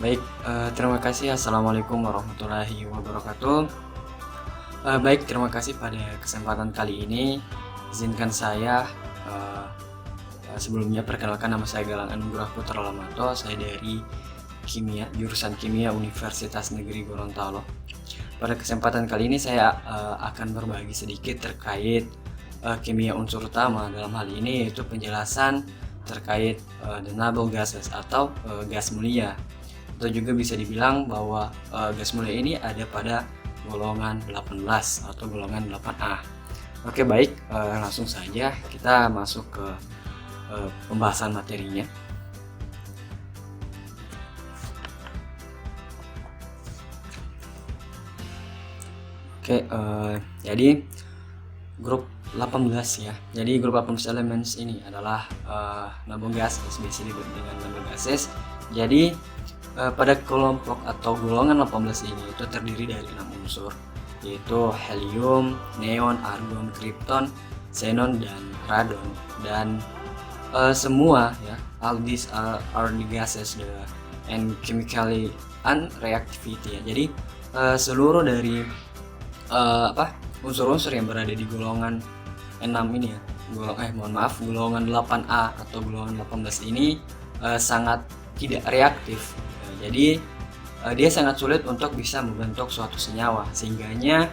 Baik, terima kasih. Assalamualaikum warahmatullahi wabarakatuh. Baik, terima kasih pada kesempatan kali ini. Izinkan saya sebelumnya perkenalkan, nama saya Galang Anugrah Putra Lamato. Saya dari Kimia, jurusan Kimia Universitas Negeri Gorontalo. Pada kesempatan kali ini saya akan berbagi sedikit terkait kimia unsur utama. Dalam hal ini yaitu penjelasan terkait the noble gases atau gas mulia. Atau juga bisa dibilang bahwa gas mulia ini ada pada golongan 18 atau golongan 8A. Oke, baik, langsung saja kita masuk ke pembahasan materinya. Oke, jadi grup 18 ya. Jadi grup 18 elements ini adalah noble gases, biasa disebut dengan noble gases. Jadi pada kelompok atau golongan 18 ini itu terdiri dari 6 unsur, yaitu helium, neon, argon, krypton, xenon, dan radon. Dan semua ya, all these are the gases and chemically unreactivity ya. Jadi seluruh dari unsur-unsur yang berada di golongan 6 ini ya, golongan 8A atau golongan 18 ini sangat tidak reaktif. Jadi dia sangat sulit untuk bisa membentuk suatu senyawa, sehingganya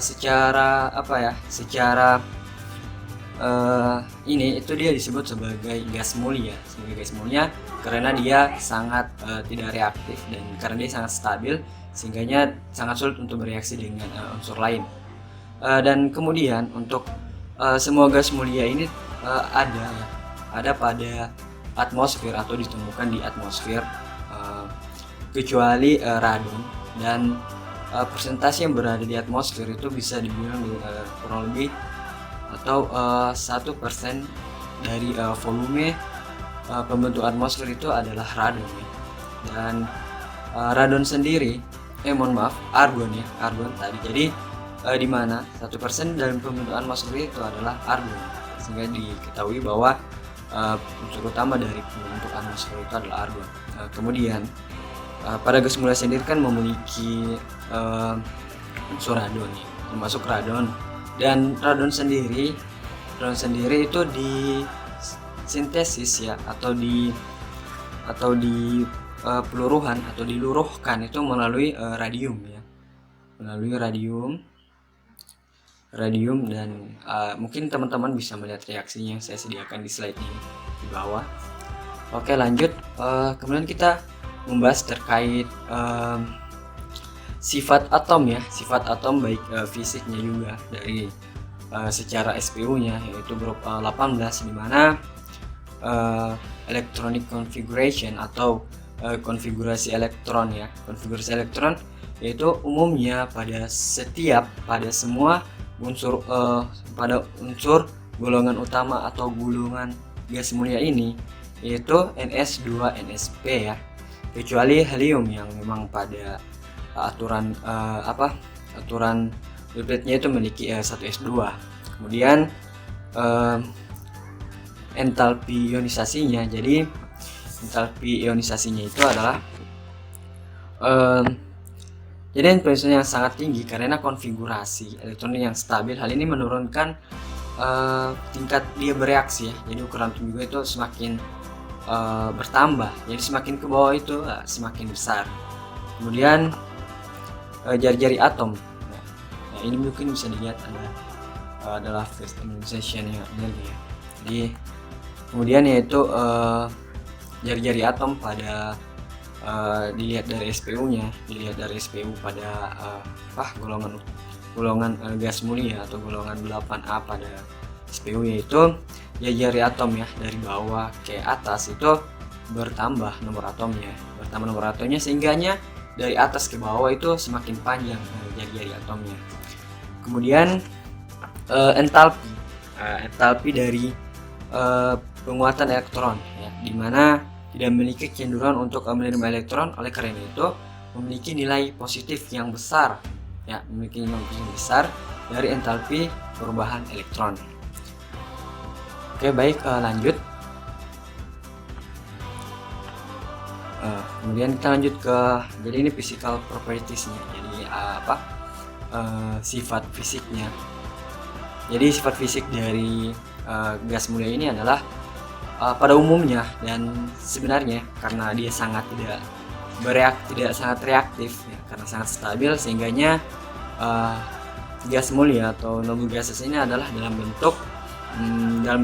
secara ini itu dia disebut sebagai gas mulia, karena dia sangat tidak reaktif, dan karena dia sangat stabil sehingganya sangat sulit untuk bereaksi dengan unsur lain. Dan kemudian untuk semua gas mulia ini ada pada atmosfer atau ditemukan di atmosfer, kecuali radon, dan persentase yang berada di atmosfer itu bisa dibilang kurang lebih atau 1% dari volume pembentuk atmosfer itu adalah radon ya. Dan radon sendiri argon tadi. Jadi di mana 1% dari pembentuk atmosfer itu adalah argon, sehingga diketahui bahwa unsur utama dari pembentuk atmosfer itu adalah argon. Kemudian pada gas mulia sendiri kan memiliki unsur radon ya, termasuk radon. Dan radon sendiri itu disintesis ya, atau di peluruhan atau diluruhkan itu melalui radium ya, radium. Dan mungkin teman-teman bisa melihat reaksinya yang saya sediakan di slide ini di bawah. Oke, lanjut. Kemudian kita membahas terkait sifat atom ya, sifat atom baik fisiknya juga dari secara SPU-nya, yaitu grup 18, di mana electronic configuration atau konfigurasi elektron ya. Konfigurasi elektron yaitu umumnya pada semua unsur pada unsur golongan utama atau golongan gas mulia ini, yaitu Ns2Nsp ya, kecuali helium yang memang pada aturan Lipidnya itu memiliki 1s2. Kemudian entalpi ionisasinya, jadi entalpi ionisasinya itu adalah jadi yang sangat tinggi karena konfigurasi elektron yang stabil. Hal ini menurunkan tingkat dia bereaksi ya. Jadi ukuran atom juga itu semakin bertambah, jadi semakin ke bawah itu semakin besar. Kemudian jari-jari atom, nah ini mungkin bisa dilihat adalah phase ionization ya, energi ya. Jadi kemudian yaitu jari-jari atom pada dilihat dari SPU-nya, pada golongan gas mulia atau golongan 8A pada SPU, yaitu jari atom ya, dari bawah ke atas itu bertambah nomor atomnya, sehingganya dari atas ke bawah itu semakin panjang jari-jari atomnya. Kemudian entalpi dari penguatan elektron ya, dimana tidak memiliki kecenderungan untuk menerima elektron, oleh karena itu memiliki nilai positif yang besar ya, dari entalpi perubahan elektron. Oke, baik, lanjut. Kemudian kita lanjut ke, jadi ini physical propertiesnya, jadi sifat fisiknya. Jadi sifat fisik dari gas mulia ini adalah pada umumnya dan sebenarnya karena dia sangat tidak sangat reaktif ya, karena sangat stabil, sehingganya gas mulia atau noble gases ini adalah dalam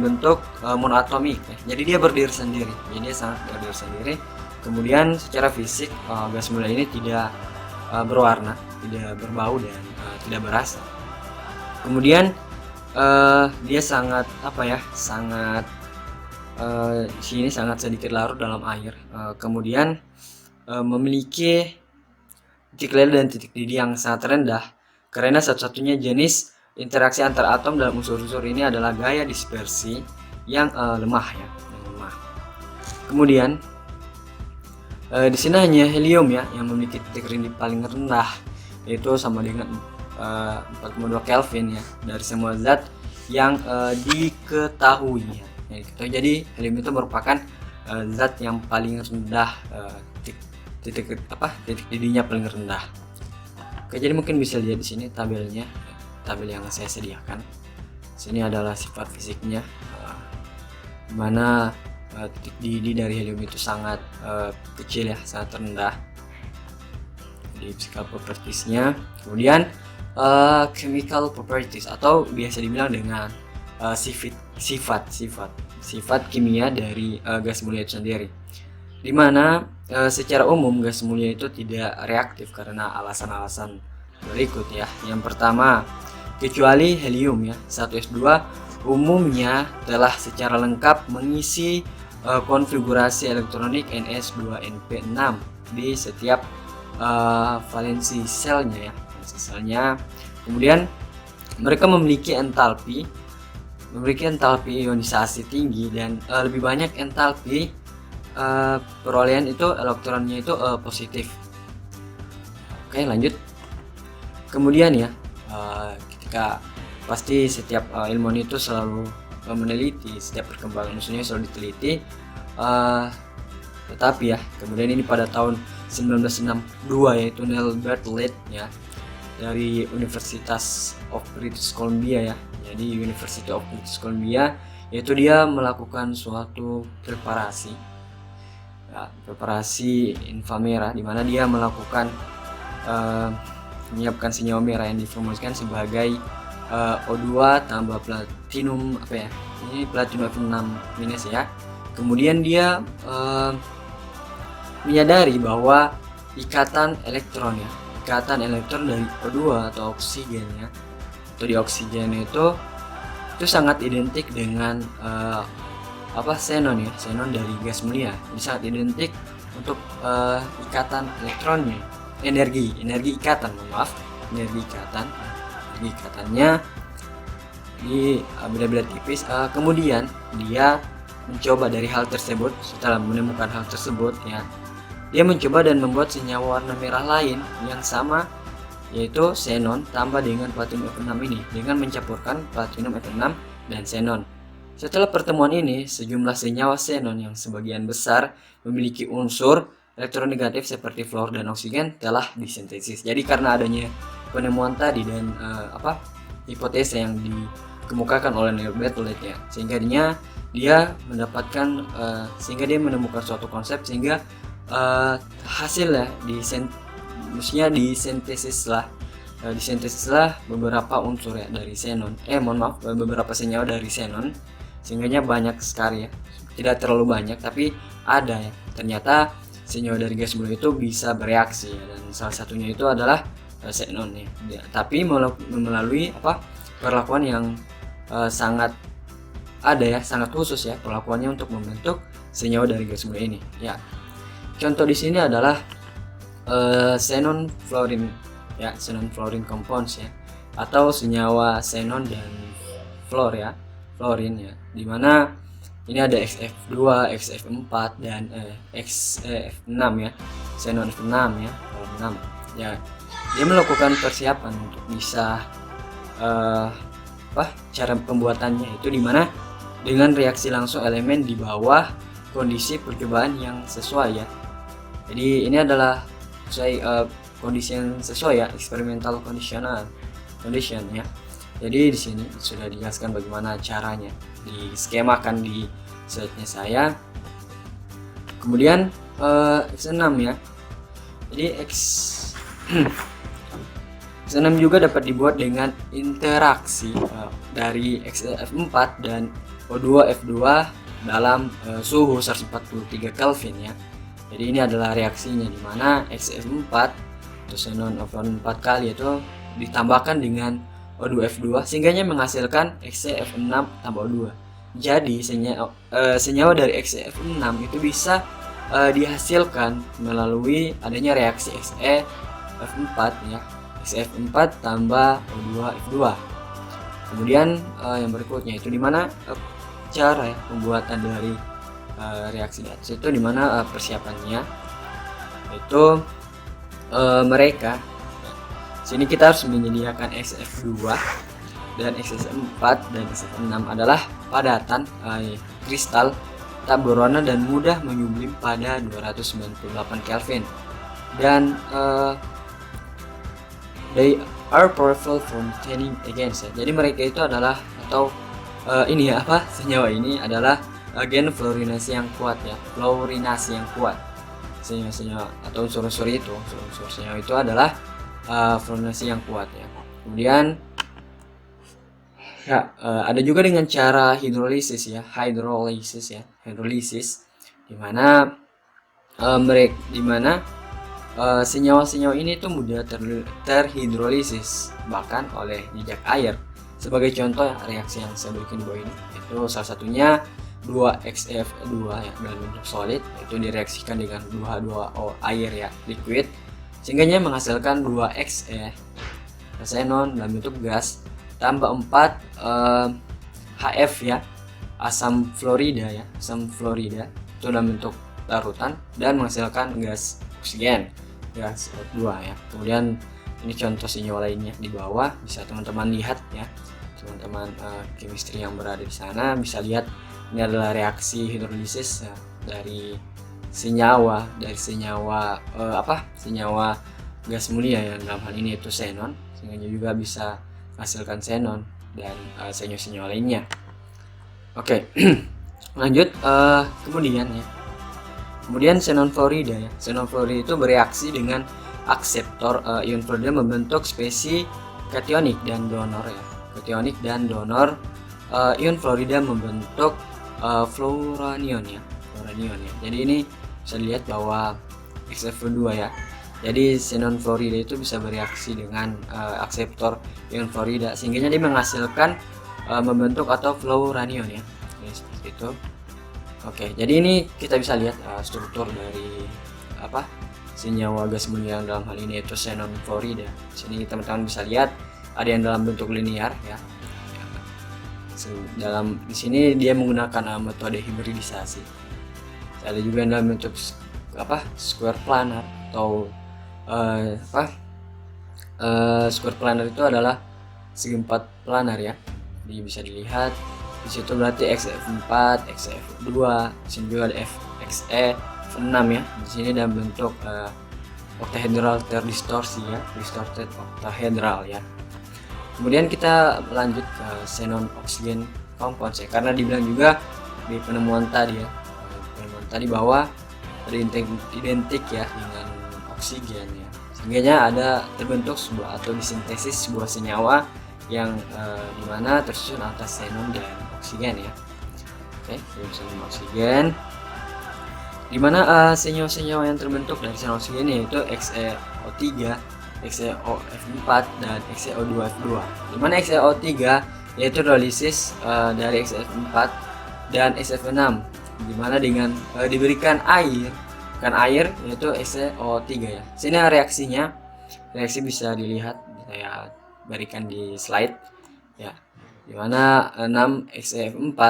bentuk monoatomik ya. Jadi dia berdiri sendiri, jadi dia sangat berdiri sendiri. Kemudian secara fisik gas mulia ini tidak berwarna, tidak berbau, dan tidak berasa. Kemudian dia sangat sini sangat sedikit larut dalam air. Kemudian memiliki titik leleh dan titik didih yang sangat rendah, karena satu-satunya jenis interaksi antar atom dalam unsur-unsur ini adalah gaya dispersi yang lemah ya, yang lemah. Kemudian di sini hanya helium ya yang memiliki titik didih paling rendah, yaitu sama dengan 4,2 Kelvin ya dari semua zat yang diketahui ya. Jadi helium itu merupakan zat yang paling rendah, titik didihnya paling rendah. Oke, jadi mungkin bisa lihat di sini tabelnya, tabel yang saya sediakan. Sini adalah sifat fisiknya, mana titik didih dari helium itu sangat kecil ya, sangat rendah. Jadi physical propertiesnya. Kemudian chemical properties atau biasa dibilang dengan sifat kimia dari gas mulia itu sendiri, dimana secara umum gas mulia itu tidak reaktif karena alasan-alasan berikut ya. Yang pertama, kecuali helium ya 1s2 umumnya telah secara lengkap mengisi konfigurasi elektronik ns2np6 di setiap valensi selnya ya, Kemudian mereka memiliki entalpi ionisasi tinggi dan lebih banyak entalpi perolehan itu elektronnya itu positif. Oke, lanjut. Kemudian ya, ketika pasti setiap ilmuwan itu selalu meneliti setiap perkembangan musuhnya, selalu diteliti. Tetapi ya, kemudian ini pada tahun 1962 yaitu Neil Bartlett ya dari Universitas of British Columbia ya. Jadi University of British Columbia, yaitu dia melakukan suatu preparasi inframerah, di mana dia melakukan menyiapkan senyawa merah yang diformulasikan sebagai O2 tambah platinum ini platinum F6- ya. Kemudian dia menyadari bahwa ikatan elektron dari O2 atau oksigen ya, atau di oksigen itu sangat identik dengan xenon ya, xenon dari gas mulia. Ini sangat identik untuk ikatan elektronnya, energi ikatannya di beda-beda tipis. Kemudian dia mencoba dari hal tersebut, setelah menemukan hal tersebut ya, dia mencoba dan membuat senyawa warna merah lain yang sama, yaitu xenon tambah dengan platinum F6 ini, dengan mencampurkan platinum F6 dan xenon. Setelah pertemuan ini, sejumlah senyawa xenon yang sebagian besar memiliki unsur elektronegatif seperti fluor dan oksigen telah disintesis. Jadi karena adanya penemuan tadi dan hipotesa yang dikemukakan oleh Neil Bartlett ya, sehingga dia menemukan suatu konsep, sehingga hasilnya disintesislah beberapa unsur ya dari xenon, beberapa senyawa dari xenon, sehingga banyak sekali ya, tidak terlalu banyak tapi ada ya. Ternyata senyawa dari gas mulia itu bisa bereaksi ya, dan salah satunya itu adalah xenon ya. Tapi melalui perlakuan yang sangat khusus ya, perlakuannya untuk membentuk senyawa dari gas mulia ini ya. Contoh di sini adalah xenon fluorine ya, xenon fluorine compounds ya, atau senyawa xenon dan fluorine ya, dimana ini ada XF2, XF4 dan XF6 ya, xenon F6 ya, F6 ya. Dia melakukan persiapan untuk bisa cara pembuatannya itu dimana dengan reaksi langsung elemen di bawah kondisi percobaan yang sesuai ya. Jadi ini adalah sesuai kondisi yang sesuai ya, experimental condition ya. Jadi di sini sudah dijelaskan bagaimana caranya, diskemakan di slide-nya saya. Kemudian X6 ya. Jadi X6 juga dapat dibuat dengan interaksi dari XF4 dan O2F2 dalam suhu 143 Kelvin ya. Jadi ini adalah reaksinya, di mana XF4 atau xenon overon 4 kali itu ditambahkan dengan O2F2 sehingga menghasilkan XF6 tambah O2. Jadi senyawa dari XF6 itu bisa dihasilkan melalui adanya reaksi XF4 ya. XF4 tambah O2F2. Kemudian yang berikutnya itu dimana cara ya, pembuatan dari reaksi di atas itu dimana persiapannya itu mereka sini kita harus menyediakan XF2 dan XF4 dan XF6 adalah padatan kristal tak berwarna dan mudah menyublim pada 298 Kelvin dan they are powerful from turning against ya. Jadi mereka itu adalah atau ini ya apa senyawa ini adalah agen fluorinasi yang kuat ya, fluorinasi yang kuat. Senyawa atau unsur-unsur senyawa itu adalah fluorinasi yang kuat ya. Kemudian ya ada juga dengan cara hidrolisis di mana senyawa-senyawa ini tuh mudah terhidrolisis bahkan oleh jejak air. Sebagai contoh ya, reaksi yang saya berikan di bawah ini itu salah satunya 2XF2 ya dalam bentuk solid, itu direaksikan dengan 2H2O air ya liquid sehingga menghasilkan 2Xe xenon dalam bentuk gas tambah 4 HF ya asam fluorida itu dalam bentuk larutan dan menghasilkan gas oksigen, gas O2 ya. Kemudian ini contoh senyawa lainnya di bawah, bisa teman-teman lihat ya, teman-teman chemistry yang berada di sana bisa lihat. Ini adalah reaksi hidrolisis ya, dari senyawa senyawa gas mulia yang dalam hal ini itu xenon, sehingga juga bisa menghasilkan xenon dan senyawa-senyawa lainnya. Oke. Lanjut kemudian xenon fluorida ya. Xenon fluorida itu bereaksi dengan akseptor ion fluorida membentuk spesies kationik dan donor ya. Ion fluorida membentuk fluoranion ya. Jadi ini bisa dilihat bahwa XF2 ya. Jadi xenon fluorida itu bisa bereaksi dengan akseptor ion fluorida sehingga dia menghasilkan membentuk atau fluoranion ya. Jadi seperti itu. Oke, jadi ini kita bisa lihat struktur dari senyawa gas mulia dalam hal ini yaitu xenon fluorida. Sini teman-teman bisa lihat ada yang dalam bentuk linear ya. Di sini dia menggunakan metode hibridisasi. Ada juga yang dalam bentuk square planar atau square planar itu adalah segi empat planar ya. Jadi bisa dilihat di situ berarti XF4, XF2, di sini juga ada XE6 ya. Di sini dalam bentuk octahedral terdistorsi ya, distorted octahedral ya. Kemudian kita lanjut ke xenon oksigen compounds ya, karena dibilang juga di penemuan tadi bahwa identik ya dengan oksigen ya, sehingga ada terbentuk sebuah atau disintesis sebuah senyawa yang dimana tersusun atas xenon dan oksigen ya. Oke, xenon oksigen dimana senyawa-senyawa yang terbentuk dari xenon oksigen yaitu XeO3, XeOF4 dan XeO2F2. Dimana XeO3 yaitu hidrolisis dari XeF4 dan XeF6, dimana dengan diberikan air yaitu XeO3 ya. Sini reaksinya, reaksi bisa dilihat, saya berikan di slide ya, dimana 6 XeF4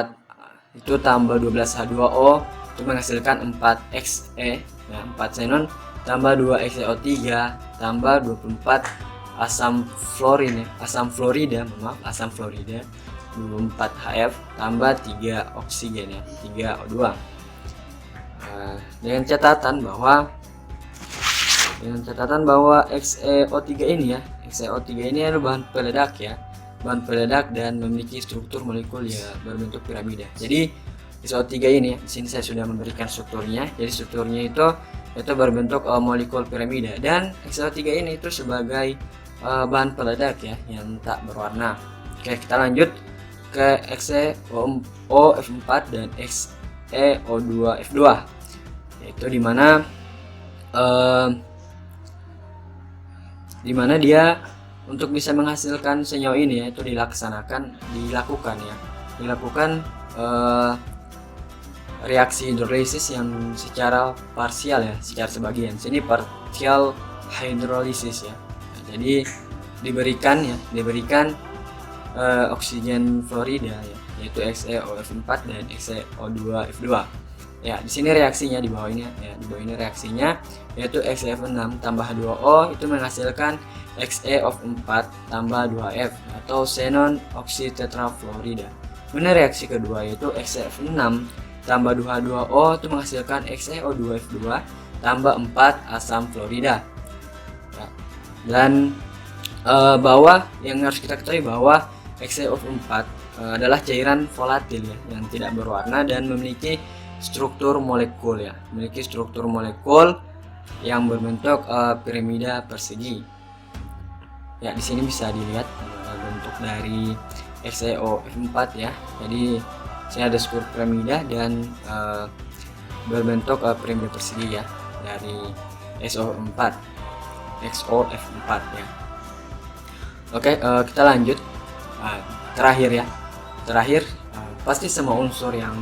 itu tambah 12 H2O itu menghasilkan 4 Xe ya, 4 xenon tambah 2 XeO3 tambah 24 asam fluorida 24 HF tambah 3 oksigen ya, 3 O2. Dengan catatan bahwa dengan catatan bahwa XeO3 ini ya, XeO3 ini adalah bahan peledak ya, bahan peledak dan memiliki struktur molekul ya berbentuk piramida. Jadi XeO3 ini, di sini saya sudah memberikan strukturnya. Jadi strukturnya itu berbentuk molekul piramida, dan XeO3 ini itu sebagai bahan peledak ya yang tak berwarna. Oke, kita lanjut ke XeOF4 dan XeO2F2, yaitu dimana dia untuk bisa menghasilkan senyawa ini ya, itu dilakukan reaksi hidrolisis yang secara parsial ya, secara sebagian. Sini partial hydrolysis ya. Jadi diberikan oksigen fluorida ya, yaitu XeOF4 dan XeO2F2. Ya, di sini reaksinya di bawah ini ya, di bawah ini reaksinya yaitu XeF6 tambah 2O itu menghasilkan XeOF4 tambah 2F atau xenon oksitetrafluorida. Kemudian reaksi kedua yaitu XeF6 tambah 2O itu menghasilkan XeO2F2 tambah 4 asam fluorida. Ya. Dan bahwa yang harus kita ketahui bahwa XeO4 adalah cairan volatil ya, yang tidak berwarna dan memiliki struktur molekul ya, yang berbentuk piramida persegi. Ya, di sini bisa dilihat bentuk dari XeO4 ya. Jadi sini ada struktur piramida dan berbentuk piramida persegi ya dari XeO4 ya. Oke, kita lanjut. Terakhir, pasti semua unsur yang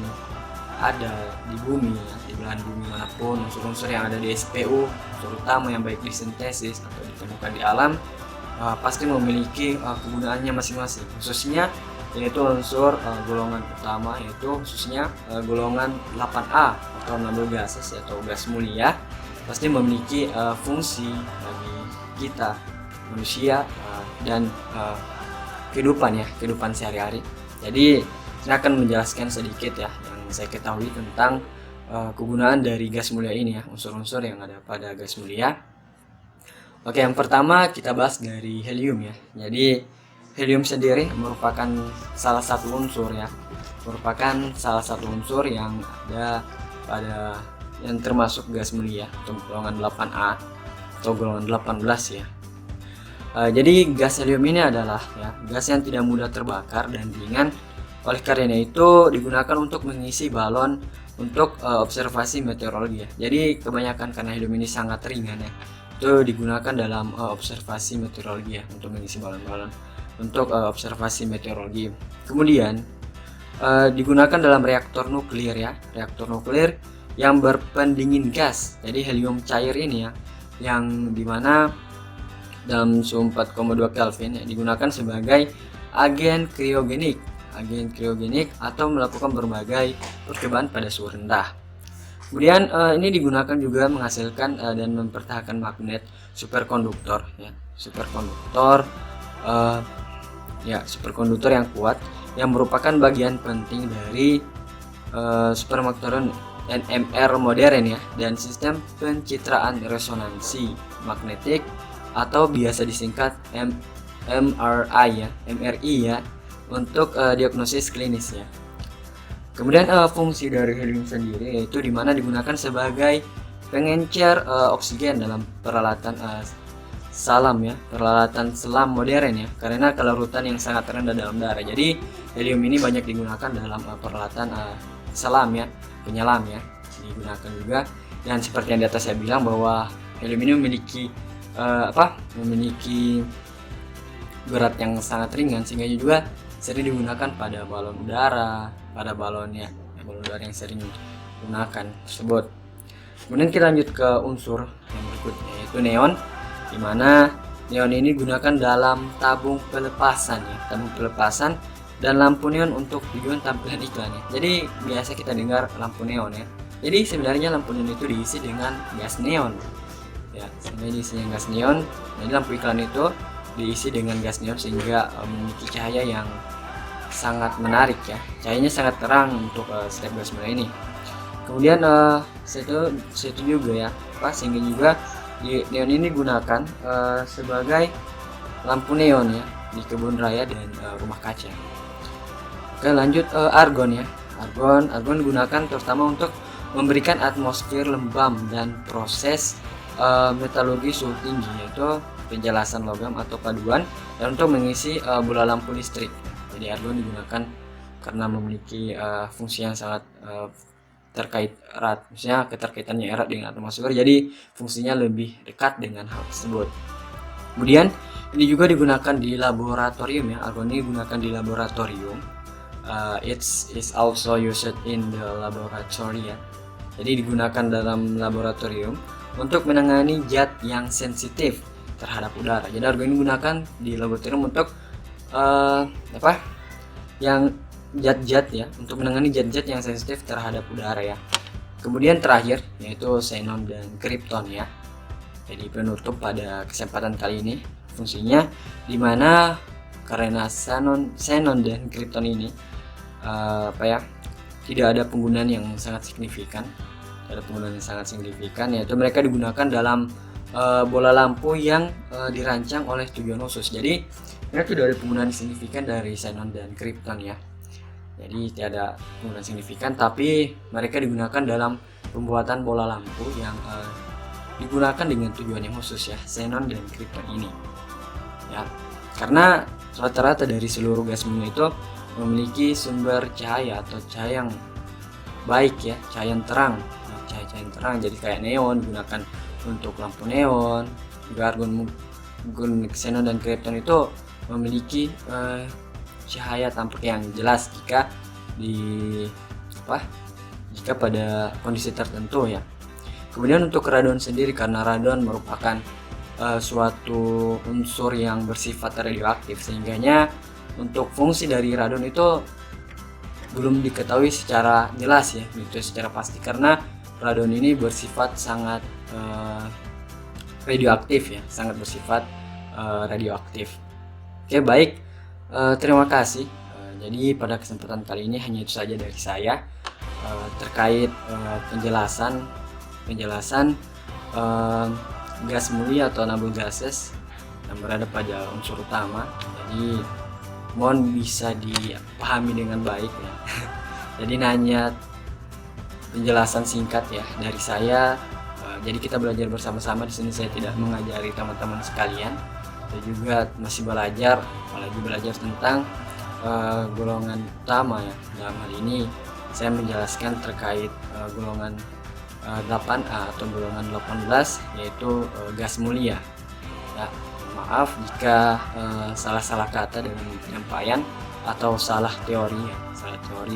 ada di bumi ya, di belahan bumi manapun, unsur-unsur yang ada di SPU, unsur utama yang baik disintesis atau ditemukan di alam, pasti memiliki kegunaannya masing-masing. Khususnya yaitu unsur golongan utama, yaitu khususnya golongan 8A atau noble gases atau gas mulia, pasti memiliki fungsi bagi kita manusia dan kehidupan sehari-hari. Jadi saya akan menjelaskan sedikit ya yang saya ketahui tentang kegunaan dari gas mulia ini ya, unsur-unsur yang ada pada gas mulia. Oke, yang pertama kita bahas dari helium ya. Jadi helium sendiri merupakan salah satu unsur ya, yang ada pada yang termasuk gas mulia atau golongan 8A atau golongan 18 ya. Jadi gas helium ini adalah ya, gas yang tidak mudah terbakar dan ringan. Oleh karena itu digunakan untuk mengisi balon untuk observasi meteorologi ya. Jadi kebanyakan karena helium ini sangat ringan ya, itu digunakan dalam observasi meteorologi ya, untuk mengisi balon-balon untuk observasi meteorologi. Kemudian digunakan dalam reaktor nuklir ya, yang berpendingin gas. Jadi helium cair ini ya, yang dimana dalam suhu 4,2 Kelvin ya, digunakan sebagai agen kriogenik atau melakukan berbagai percobaan pada suhu rendah. Kemudian ini digunakan juga menghasilkan dan mempertahankan magnet superkonduktor ya, superkonduktor yang kuat, yang merupakan bagian penting dari supermaktoron NMR modern ya, dan sistem pencitraan resonansi magnetik atau biasa disingkat MRI ya, untuk diagnosis klinis ya. Kemudian fungsi dari helium sendiri yaitu dimana digunakan sebagai pengencer oksigen dalam peralatan selam modern ya, karena kelarutan yang sangat rendah dalam darah. Jadi helium ini banyak digunakan dalam peralatan selam ya, penyelam ya, digunakan juga. Dan seperti yang di atas saya bilang bahwa helium ini memiliki berat yang sangat ringan, sehingga juga sering digunakan pada balon udara, balon udara yang sering digunakan tersebut. Kemudian kita lanjut ke unsur yang berikutnya yaitu neon, di mana neon ini digunakan dalam tabung pelepasan dan lampu neon untuk tujuan tampilan iklan ya. Jadi biasa kita dengar lampu neon ya. Jadi sebenarnya lampu neon itu diisi dengan gas neon. Ya, sehingga diisi dengan gas neon. Jadi lampu iklan itu diisi dengan gas neon sehingga memiliki cahaya yang sangat menarik ya. Cahayanya sangat terang untuk setiap gas mulia ini. Kemudian situ juga ya, sehingga juga Neon ini digunakan sebagai lampu neon ya di kebun raya dan rumah kaca. Oke, lanjut argon ya. Argon digunakan terutama untuk memberikan atmosfer lembab dan proses metalurgi suhu tinggi, yaitu penjelasan logam atau paduan, dan untuk mengisi bola lampu listrik. Jadi argon digunakan karena memiliki fungsi yang sangat terkait erat, misalnya keterkaitannya erat dengan atmosfer, jadi fungsinya lebih dekat dengan hal tersebut. Kemudian ini juga digunakan di laboratorium ya. Argon ini digunakan di laboratorium. It is also used in the laboratory ya. Jadi digunakan dalam laboratorium untuk menangani zat yang sensitif terhadap udara. Jadi argon ini digunakan di laboratorium untuk yang zat-zat ya, untuk menangani zat-zat yang sensitif terhadap udara ya. Kemudian terakhir yaitu xenon dan krypton ya. Jadi penutup pada kesempatan kali ini, fungsinya dimana karena xenon dan krypton ini tidak ada penggunaan yang sangat signifikan. Yaitu mereka digunakan dalam bola lampu yang dirancang oleh tujuan khusus. Jadi mereka tidak ada penggunaan signifikan dari xenon dan krypton ya. Jadi tidak ada penggunaan signifikan, tapi mereka digunakan dalam pembuatan bola lampu yang digunakan dengan tujuan yang khusus ya, xenon dan krypton ini ya. Karena rata-rata dari seluruh gas mulia itu memiliki sumber cahaya atau cahaya yang baik ya, cahaya yang terang. Cahaya yang terang, jadi kayak neon digunakan untuk lampu neon. Juga argon, xenon dan krypton itu memiliki cahaya tampak yang jelas jika pada kondisi tertentu ya. Kemudian untuk radon sendiri, karena radon merupakan suatu unsur yang bersifat radioaktif, sehingganya untuk fungsi dari radon itu belum diketahui secara jelas ya, gitu secara pasti, karena radon ini bersifat sangat radioaktif ya, sangat bersifat radioaktif. Oke, baik, terima kasih. Jadi pada kesempatan kali ini hanya itu saja dari saya terkait penjelasan gas mulia atau noble gases yang berada pada unsur utama. Jadi mohon bisa dipahami dengan baik ya. Jadi hanya penjelasan singkat ya dari saya. Jadi kita belajar bersama-sama di sini. Saya tidak mengajari teman-teman sekalian. Saya juga masih belajar, apalagi belajar tentang golongan utama ya. Dalam hal ini saya menjelaskan terkait golongan 8A atau golongan 18, yaitu gas mulia ya. Maaf jika salah kata dalam penyampaian atau salah teori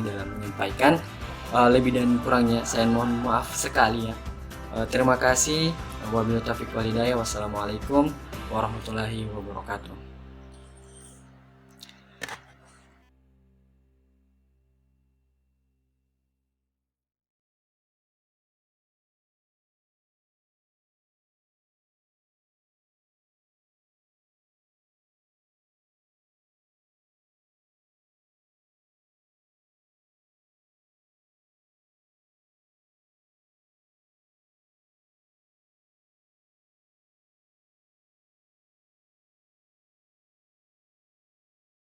dalam menyampaikan. Lebih dan kurangnya saya mohon maaf sekali ya. Terima kasih. Wabillahi taufiq wal hidayah. Wassalamualaikum warahmatullahi wabarakatuh.